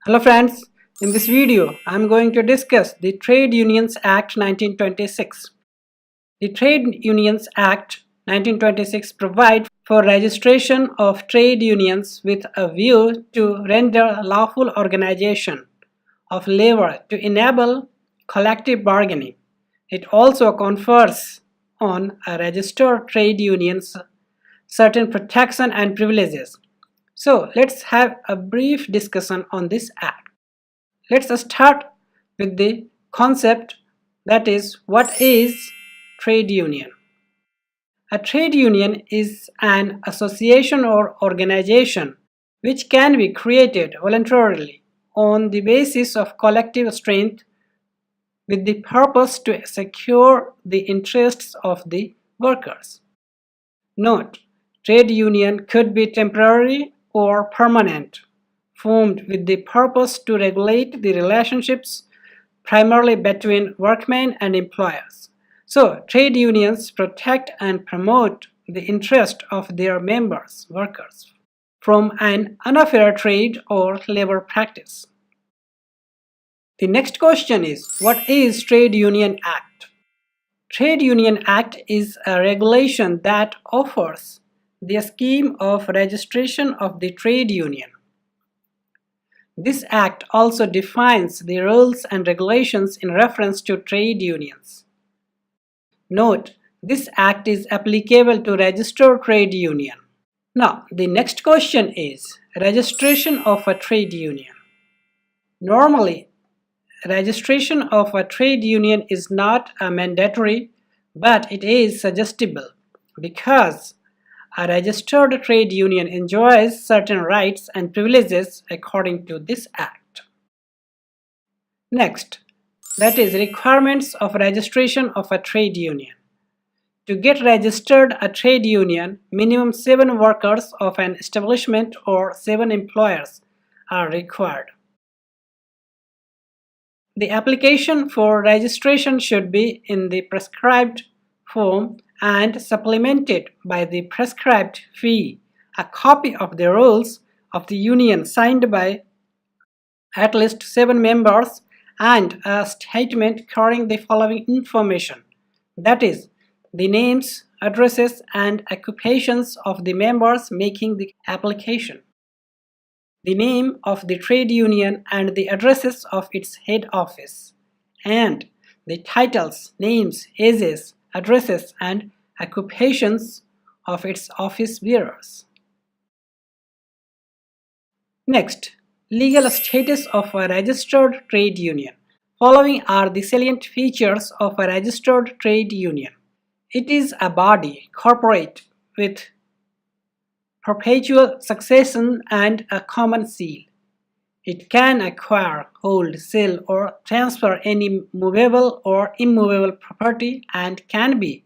Hello friends, in this video I am going to discuss the Trade Unions Act 1926. The Trade Unions Act 1926 provides for registration of trade unions with a view to render lawful organization of labor to enable collective bargaining. It also confers on a registered trade unions certain protection and privileges. So let's have a brief discussion on this act. Let's start with the concept, that is, what is trade union? A trade union is an association or organization which can be created voluntarily on the basis of collective strength with the purpose to secure the interests of the workers. Note, trade union could be temporary or permanent, formed with the purpose to regulate the relationships primarily between workmen and employers. So, trade unions protect and promote the interest of their members, workers, from an unfair trade or labor practice. The next question is, what is Trade Union Act? Trade Union Act is a regulation that offers the scheme of registration of the trade union. This act also defines the rules and regulations in reference to trade unions. Note, this act is applicable to registered trade union. Now, the next question is registration of a trade union. Normally, registration of a trade union is not mandatory, but it is suggestible because a registered trade union enjoys certain rights and privileges according to this act. Next, that is requirements of registration of a trade union. To get registered a trade union, minimum 7 workers of an establishment or 7 employers are required. The application for registration should be in the prescribed form and supplemented by the prescribed fee, a copy of the rules of the union signed by at least 7 members, and a statement carrying the following information, that is, the names, addresses, and occupations of the members making the application, the name of the trade union and the addresses of its head office, and the titles, names, ages, addresses, and occupations of its office bearers. Next, legal status of a registered trade union. Following are the salient features of a registered trade union. It is a body corporate with perpetual succession and a common seal. It can acquire, hold, sell, or transfer any movable or immovable property and can be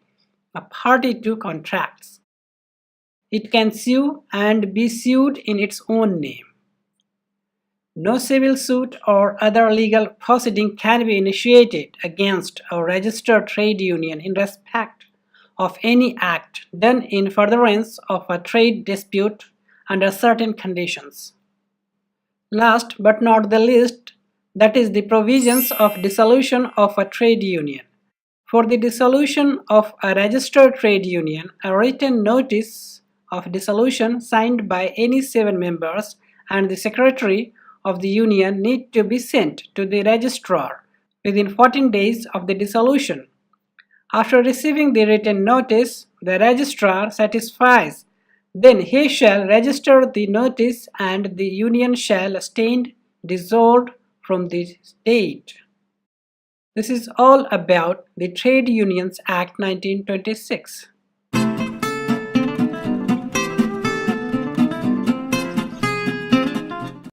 a party to contracts. It can sue and be sued in its own name. No civil suit or other legal proceeding can be initiated against a registered trade union in respect of any act done in furtherance of a trade dispute under certain conditions. Last but not the least, that is the provisions of dissolution of a trade union. For the dissolution of a registered trade union, a written notice of dissolution signed by any 7 members and the secretary of the union need to be sent to the registrar within 14 days of the dissolution. After receiving the written notice, the registrar satisfies, then he shall register the notice and the union shall stand dissolved from the date. This is all about the Trade Unions Act 1926.